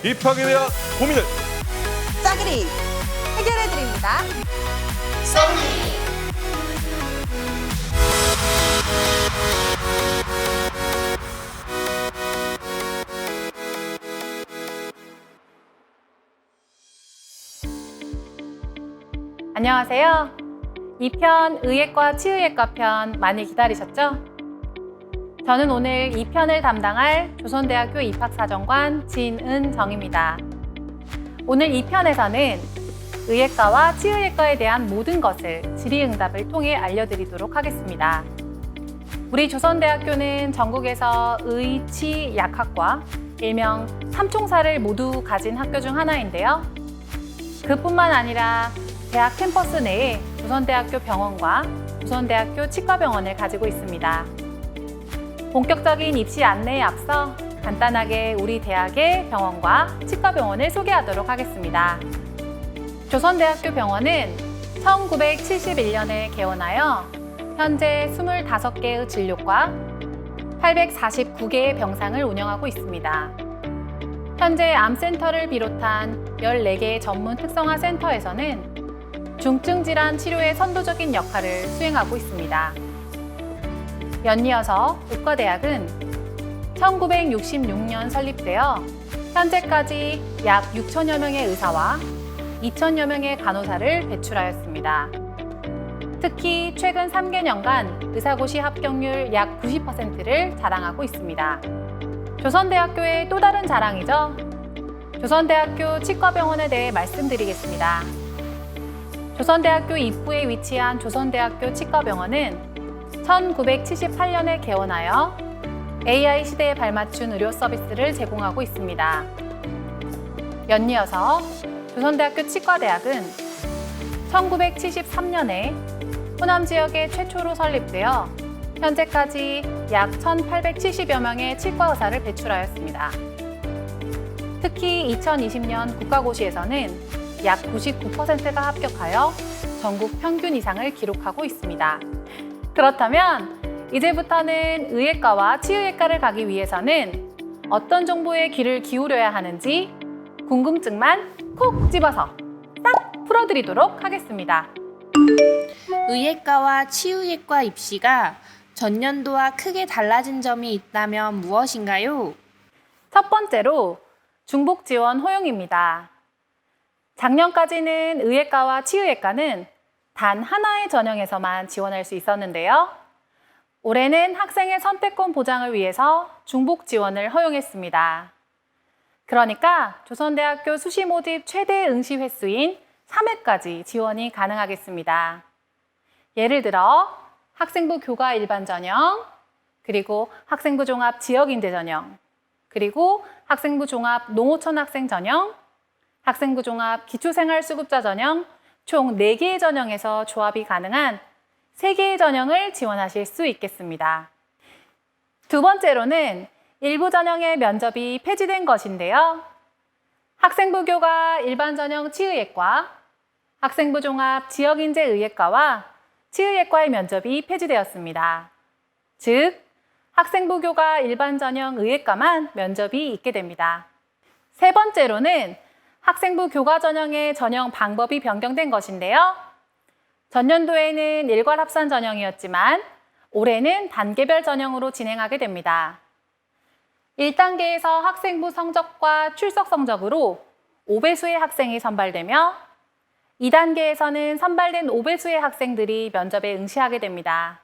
입학에 대한 고민을 싸그리 해결해드립니다. 안녕하세요. 2편 의예과 치의예과 편 많이 기다리셨죠? 저는 오늘 2편을 담당할 조선대학교 입학사정관 진은정입니다. 오늘 2편에서는 의예과와 치의예과에 대한 모든 것을 질의응답을 통해 알려드리도록 하겠습니다. 우리 조선대학교는 전국에서 의, 치, 약학과 일명 삼총사를 모두 가진 학교 중 하나인데요. 그뿐만 아니라 대학 캠퍼스 내에 조선대학교 병원과 조선대학교 치과병원을 가지고 있습니다. 본격적인 입시 안내에 앞서 간단하게 우리 대학의 병원과 치과병원을 소개하도록 하겠습니다. 조선대학교 병원은 1971년에 개원하여 현재 25개의 진료과 849개의 병상을 운영하고 있습니다. 현재 암센터를 비롯한 14개의 전문 특성화 센터에서는 중증 질환 치료의 선도적인 역할을 수행하고 있습니다. 연이어서 의과대학은 1966년 설립되어 현재까지 약 6천여 명의 의사와 2천여 명의 간호사를 배출하였습니다. 특히 최근 3개년간 의사고시 합격률 약 90%를 자랑하고 있습니다. 조선대학교의 또 다른 자랑이죠. 조선대학교 치과병원에 대해 말씀드리겠습니다. 조선대학교 입구에 위치한 조선대학교 치과병원은 1978년에 개원하여 AI 시대에 발맞춘 의료 서비스를 제공하고 있습니다. 연이어서 조선대학교 치과대학은 1973년에 호남 지역에 최초로 설립되어 현재까지 약 1,870여 명의 치과 의사를 배출하였습니다. 특히 2020년 국가고시에서는 약 99%가 합격하여 전국 평균 이상을 기록하고 있습니다. 그렇다면 이제부터는 의예과와 치의예과를 가기 위해서는 어떤 정보에 귀를 기울여야 하는지 궁금증만 콕 집어서 싹 풀어드리도록 하겠습니다. 의예과와 치의예과 입시가 전년도와 크게 달라진 점이 있다면 무엇인가요? 첫 번째로 중복 지원 허용입니다. 작년까지는 의예과와 치의예과는 단 하나의 전형에서만 지원할 수 있었는데요. 올해는 학생의 선택권 보장을 위해서 중복 지원을 허용했습니다. 그러니까 조선대학교 수시 모집 최대 응시 횟수인 3회까지 지원이 가능하겠습니다. 예를 들어 학생부 교과 일반 전형, 그리고 학생부 종합 지역인재 전형, 그리고 학생부 종합 농어촌 학생 전형, 학생부 종합 기초생활수급자 전형, 총 4개의 전형에서 조합이 가능한 3개의 전형을 지원하실 수 있겠습니다. 두 번째로는 일부 전형의 면접이 폐지된 것인데요. 학생부 교과 일반 전형 치의예과, 학생부 종합 지역인재 의예과와 치의예과의 면접이 폐지되었습니다. 즉, 학생부 교과 일반 전형 의예과만 면접이 있게 됩니다. 세 번째로는 학생부 교과 전형의 전형 방법이 변경된 것인데요. 전년도에는 일괄 합산 전형이었지만 올해는 단계별 전형으로 진행하게 됩니다. 1단계에서 학생부 성적과 출석 성적으로 5배수의 학생이 선발되며 2단계에서는 선발된 5배수의 학생들이 면접에 응시하게 됩니다.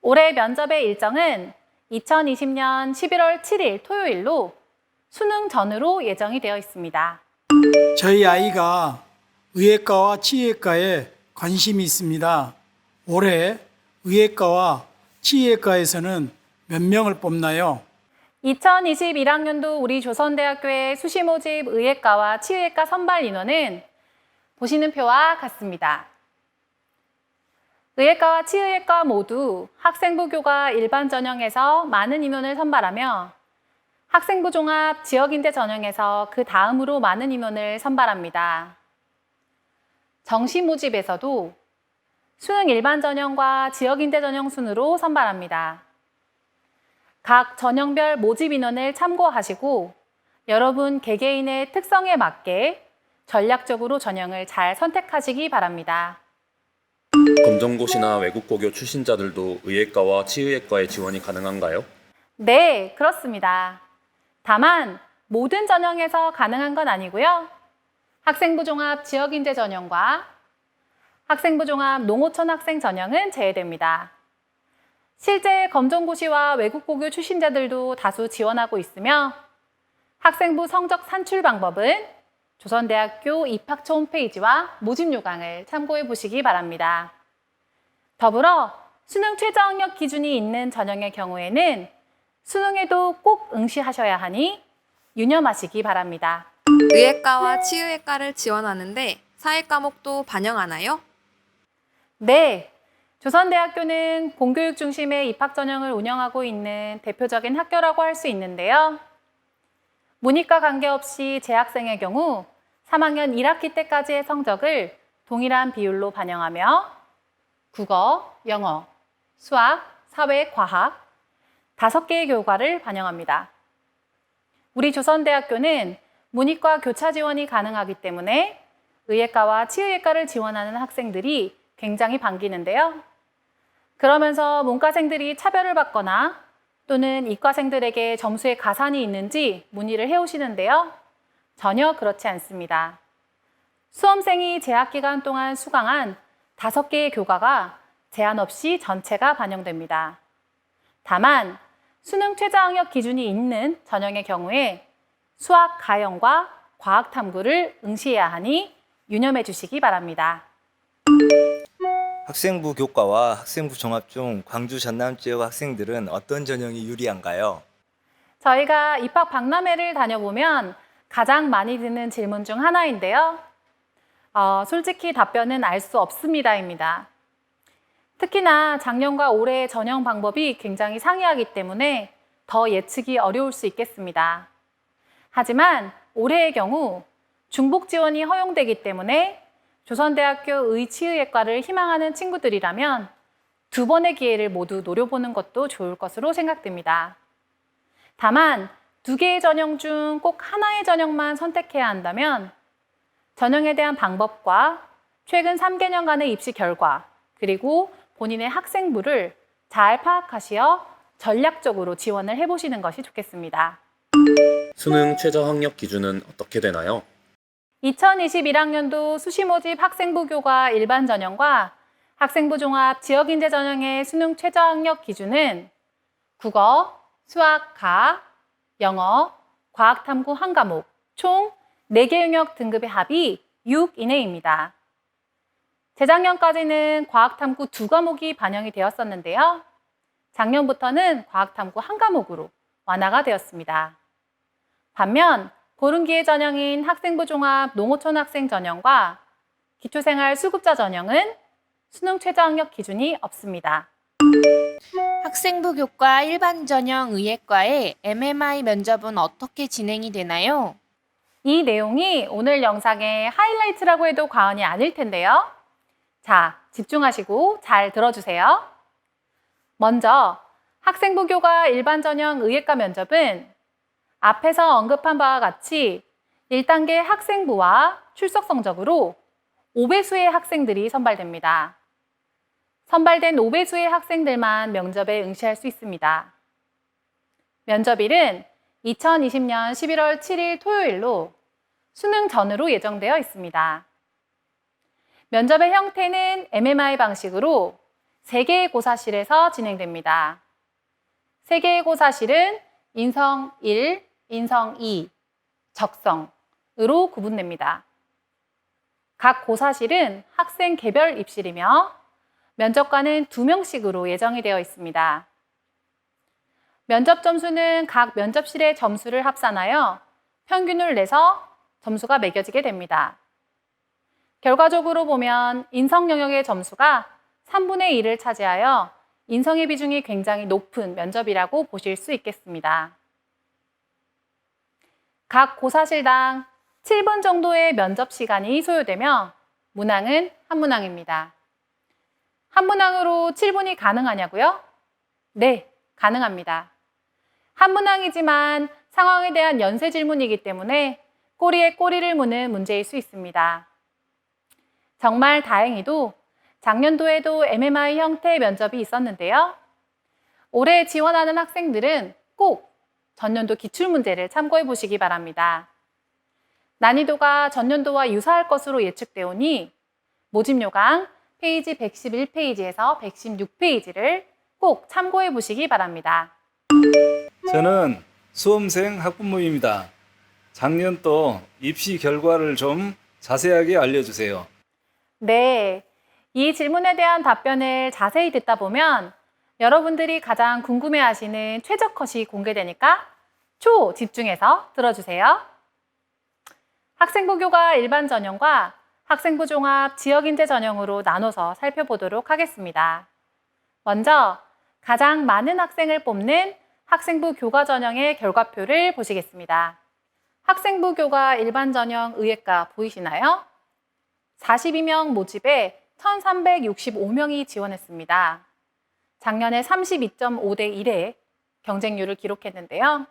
올해 면접의 일정은 2020년 11월 7일 토요일로 수능 전으로 예정이 되어 있습니다. 저희 아이가 의예과와 치의예과에 관심이 있습니다. 올해 의예과와 치의예과에서는 몇 명을 뽑나요? 2021학년도 우리 조선대학교의 수시 모집 의예과와 치의예과 선발 인원은 보시는 표와 같습니다. 의예과와 치의예과 모두 학생부 교과 일반 전형에서 많은 인원을 선발하며 학생부 종합 지역인재 전형에서 그 다음으로 많은 인원을 선발합니다. 정시 모집에서도 수능 일반 전형과 지역인재 전형 순으로 선발합니다. 각 전형별 모집 인원을 참고하시고 여러분 개개인의 특성에 맞게 전략적으로 전형을 잘 선택하시기 바랍니다. 검정고시나 외국고교 출신자들도 의예과와 치의예과에 지원이 가능한가요? 네, 그렇습니다. 다만 모든 전형에서 가능한 건 아니고요. 학생부 종합 지역인재 전형과 학생부 종합 농어촌 학생 전형은 제외됩니다. 실제 검정고시와 외국고교 출신자들도 다수 지원하고 있으며 학생부 성적 산출 방법은 조선대학교 입학처 홈페이지와 모집 요강을 참고해 보시기 바랍니다. 더불어 수능 최저학력 기준이 있는 전형의 경우에는 수능에도 꼭 응시하셔야 하니 유념하시기 바랍니다. 의예과와 치의예과를 지원하는데 사회 과목도 반영하나요? 네, 조선대학교는 공교육 중심의 입학 전형을 운영하고 있는 대표적인 학교라고 할 수 있는데요. 문이과 관계없이 재학생의 경우 3학년 1학기 때까지의 성적을 동일한 비율로 반영하며 국어, 영어, 수학, 사회, 과학 5개의 교과를 반영합니다. 우리 조선대학교는 문이과 교차 지원이 가능하기 때문에 의예과와 치의예과를 지원하는 학생들이 굉장히 반기는데요. 그러면서 문과생들이 차별을 받거나 또는 이과생들에게 점수에 가산이 있는지 문의를 해오시는데요. 전혀 그렇지 않습니다. 수험생이 재학 기간 동안 수강한 5개의 교과가 제한 없이 전체가 반영됩니다. 다만 수능 최저학력 기준이 있는 전형의 경우에 수학 가형과 과학 탐구를 응시해야 하니 유념해 주시기 바랍니다. 학생부 교과와 학생부 종합 중 광주 전남 지역 학생들은 어떤 전형이 유리한가요? 저희가 입학 박람회를 다녀보면 가장 많이 듣는 질문 중 하나인데요. 솔직히 답변은 알 수 없습니다입니다. 특히나 작년과 올해의 전형 방법이 굉장히 상이하기 때문에 더 예측이 어려울 수 있겠습니다. 하지만 올해의 경우 중복 지원이 허용되기 때문에 조선대학교 의치의예과를 희망하는 친구들이라면 2번의 기회를 모두 노려보는 것도 좋을 것으로 생각됩니다. 다만 2개의 전형 중 꼭 하나의 전형만 선택해야 한다면 전형에 대한 방법과 최근 3개년간의 입시 결과 그리고 본인의 학생부를 잘 파악하시어 전략적으로 지원을 해보시는 것이 좋겠습니다. 수능 최저학력 기준은 어떻게 되나요? 2021학년도 수시모집 학생부 교과 일반 전형과 학생부 종합 지역인재 전형의 수능 최저학력 기준은 국어, 수학, 가, 영어, 과학탐구 1과목 총 4개 영역 등급의 합이 6 이내입니다. 재작년까지는 과학탐구 2과목이 반영이 되었었는데요. 작년부터는 과학탐구 1과목으로 완화가 되었습니다. 반면 보름기의 전형인 학생부 종합 농어촌 학생 전형과 기초생활 수급자 전형은 수능 최저학력 기준이 없습니다. 학생부 교과 일반 전형 의예과의 MMI 면접은 어떻게 진행이 되나요? 이 내용이 오늘 영상의 하이라이트라고 해도 과언이 아닐 텐데요. 자, 집중하시고 잘 들어주세요. 먼저 학생부 교과 일반 전형 의예과 면접은 앞에서 언급한 바와 같이 1단계 학생부와 출석 성적으로 5배수의 학생들이 선발됩니다. 선발된 5배수의 학생들만 면접에 응시할 수 있습니다. 면접일은 2020년 11월 7일 토요일로 수능 전으로 예정되어 있습니다. 면접의 형태는 MMI 방식으로 3개의 고사실에서 진행됩니다. 3개의 고사실은 인성 1, 인성 2, 적성으로 구분됩니다. 각 고사실은 학생 개별 입실이며 면접관은 2명씩으로 예정이 되어 있습니다. 면접 점수는 각 면접실의 점수를 합산하여 평균을 내서 점수가 매겨지게 됩니다. 결과적으로 보면 인성 영역의 점수가 3분의 1을 차지하여 인성의 비중이 굉장히 높은 면접이라고 보실 수 있겠습니다. 각 고사실당 7분 정도의 면접 시간이 소요되며 문항은 한 문항입니다. 한 문항으로 7분이 가능하냐고요? 네, 가능합니다. 한 문항이지만 상황에 대한 연쇄 질문이기 때문에 꼬리에 꼬리를 무는 문제일 수 있습니다. 정말 다행히도 작년도에도 MMI 형태의 면접이 있었는데요. 올해 지원하는 학생들은 꼭 전년도 기출문제를 참고해 보시기 바랍니다. 난이도가 전년도와 유사할 것으로 예측되오니 모집 요강 페이지 111페이지에서 116페이지를 꼭 참고해 보시기 바랍니다. 저는 수험생 학부모입니다. 작년도 입시 결과를 좀 자세하게 알려주세요. 네, 이 질문에 대한 답변을 자세히 듣다 보면 여러분들이 가장 궁금해하시는 최저컷이 공개되니까 초집중해서 들어주세요. 학생부 교과 일반 전형과 학생부 종합 지역인재 전형으로 나눠서 살펴보도록 하겠습니다. 먼저 가장 많은 학생을 뽑는 학생부 교과 전형의 결과표를 보시겠습니다. 학생부 교과 일반 전형 의예과 보이시나요? 42명 모집에 1,365명이 지원했습니다. 작년에 32.5대 1의 경쟁률을 기록했는데요.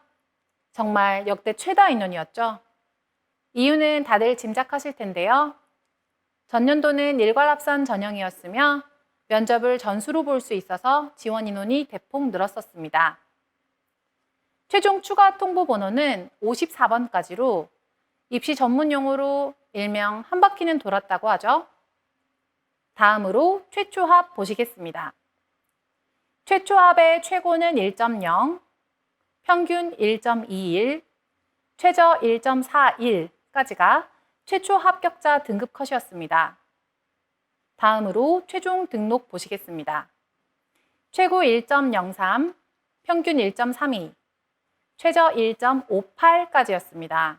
정말 역대 최다 인원이었죠. 이유는 다들 짐작하실 텐데요. 전년도는 일괄합산 전형이었으며 면접을 전수로 볼 수 있어서 지원 인원이 대폭 늘었었습니다. 최종 추가 통보 번호는 54번까지로 입시 전문 용어로 일명 한 바퀴는 돌았다고 하죠. 다음으로 최초합 보시겠습니다. 최초합의 최고는 1.0, 평균 1.21, 최저 1.41까지가 최초 합격자 등급 컷이었습니다. 다음으로 최종 등록 보시겠습니다. 최고 1.03, 평균 1.32, 최저 1.58까지였습니다.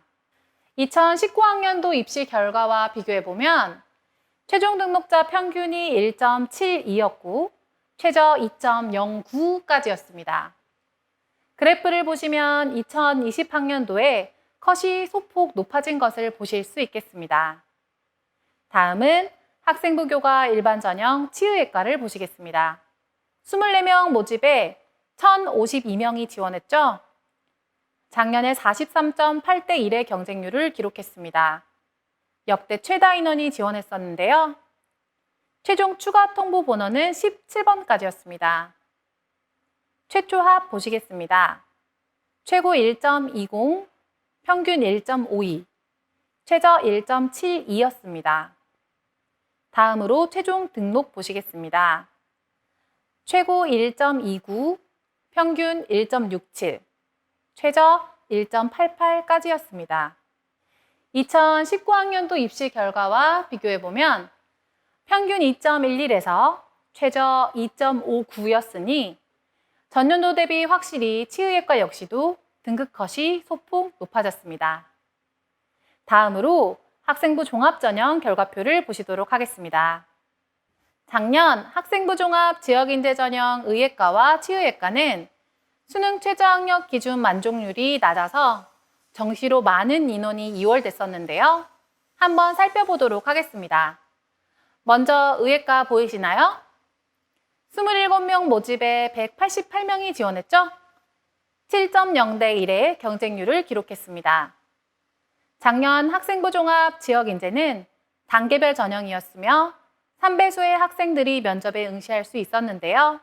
2019학년도 입시 결과와 비교해보면 최종 등록자 평균이 1.72였고 최저 2.09까지였습니다. 그래프를 보시면 2020학년도에 컷이 소폭 높아진 것을 보실 수 있겠습니다. 다음은 학생부 교과 일반 전형 치의예과를 보시겠습니다. 24명 모집에 1,052명이 지원했죠. 작년에 43.8대 1의 경쟁률을 기록했습니다. 역대 최다 인원이 지원했었는데요. 최종 추가 통보 번호는 17번까지였습니다. 최초 합 보시겠습니다. 최고 1.20, 평균 1.52, 최저 1.72였습니다. 다음으로 최종 등록 보시겠습니다. 최고 1.29, 평균 1.67, 최저 1.88까지였습니다. 2019학년도 입시 결과와 비교해보면 평균 2.11에서 최저 2.59였으니 전년도 대비 확실히 치의예과 역시도 등급 컷이 소폭 높아졌습니다. 다음으로 학생부 종합전형 결과표를 보시도록 하겠습니다. 작년 학생부 종합 지역인재 전형 의예과와 치의예과는 수능 최저학력 기준 만족률이 낮아서 정시로 많은 인원이 이월됐었는데요. 한번 살펴보도록 하겠습니다. 먼저 의예과 보이시나요? 27명 모집에 188명이 지원했죠? 7.0대 1의 경쟁률을 기록했습니다. 작년 학생부 종합 지역인재는 단계별 전형이었으며 3배수의 학생들이 면접에 응시할 수 있었는데요.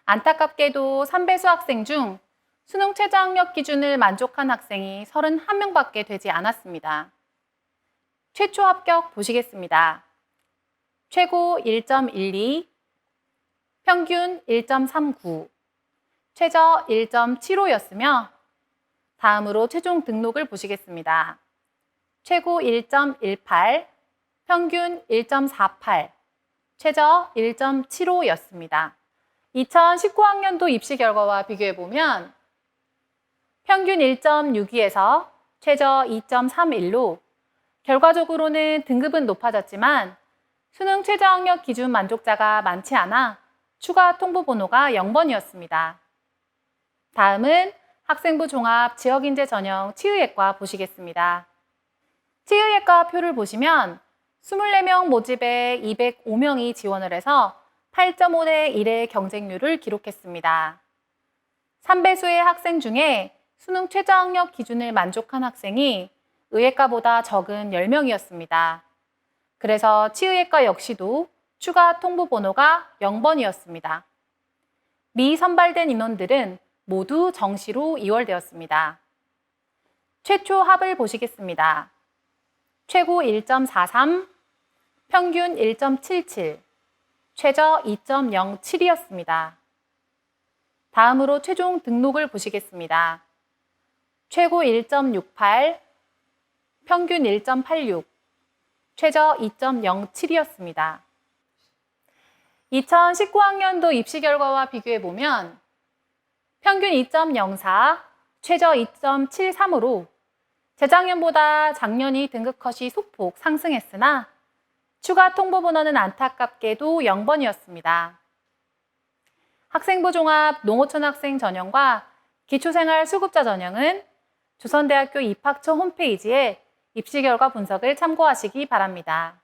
안타깝게도 3배수 학생 중 수능 최저학력 기준을 만족한 학생이 31명밖에 되지 않았습니다. 최초 합격 보시겠습니다. 최고 1.12, 평균 1.39, 최저 1.75였으며 다음으로 최종 등록을 보시겠습니다. 최고 1.18, 평균 1.48, 최저 1.75였습니다. 2019학년도 입시 결과와 비교해보면 평균 1.62에서 최저 2.31로 결과적으로는 등급은 높아졌지만 수능 최저학력 기준 만족자가 많지 않아 추가 통보 번호가 0번이었습니다. 다음은 학생부 종합 지역인재 전형 치의예과 보시겠습니다. 치의예과 표를 보시면 24명 모집에 205명이 지원을 해서 8.5대 1의 경쟁률을 기록했습니다. 3배수의 학생 중에 수능 최저학력 기준을 만족한 학생이 의예과보다 적은 10명이었습니다. 그래서 치의예과 역시도 추가 통보 번호가 0번이었습니다. 미선발된 인원들은 모두 정시로 이월되었습니다. 최초 합을 보시겠습니다. 최고 1.43, 평균 1.77, 최저 2.07이었습니다. 다음으로 최종 등록을 보시겠습니다. 최고 1.68, 평균 1.86, 최저 2.07이었습니다. 2019학년도 입시 결과와 비교해보면 평균 2.04, 최저 2.73으로 재작년보다 작년이 등급컷이 소폭 상승했으나 추가 통보 번호는 안타깝게도 0번이었습니다. 학생부 종합 농어촌 학생 전형과 기초생활 수급자 전형은 조선대학교 입학처 홈페이지에 입시 결과 분석을 참고하시기 바랍니다.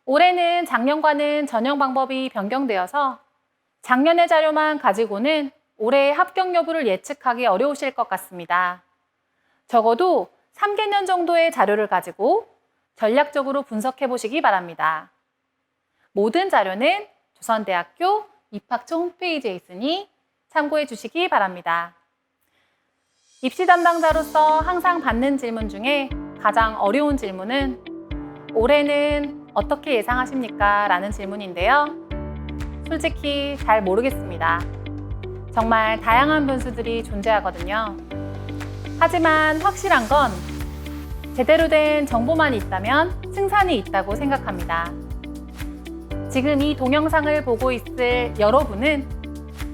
올해는 작년과는 전형 방법이 변경되어서 작년의 자료만 가지고는 올해의 합격 여부를 예측하기 어려우실 것 같습니다. 적어도 3개년 정도의 자료를 가지고 전략적으로 분석해 보시기 바랍니다. 모든 자료는 조선대학교 입학처 홈페이지에 있으니 참고해 주시기 바랍니다. 입시 담당자로서 항상 받는 질문 중에 가장 어려운 질문은 올해는 어떻게 예상하십니까? 라는 질문인데요. 솔직히 잘 모르겠습니다. 정말 다양한 변수들이 존재하거든요. 하지만 확실한 건 제대로 된 정보만 있다면 승산이 있다고 생각합니다. 지금 이 동영상을 보고 있을 여러분은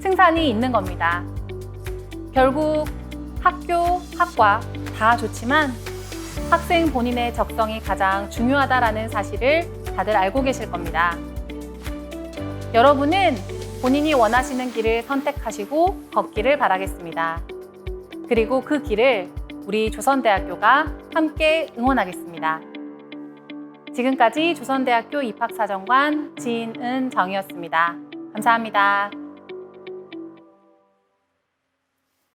승산이 있는 겁니다. 결국 학교, 학과 다 좋지만 학생 본인의 적성이 가장 중요하다라는 사실을 다들 알고 계실 겁니다. 여러분은 본인이 원하시는 길을 선택하시고 걷기를 바라겠습니다. 그리고 그 길을 우리 조선대학교가 함께 응원하겠습니다. 지금까지 조선대학교 입학사정관 진은정이었습니다. 감사합니다.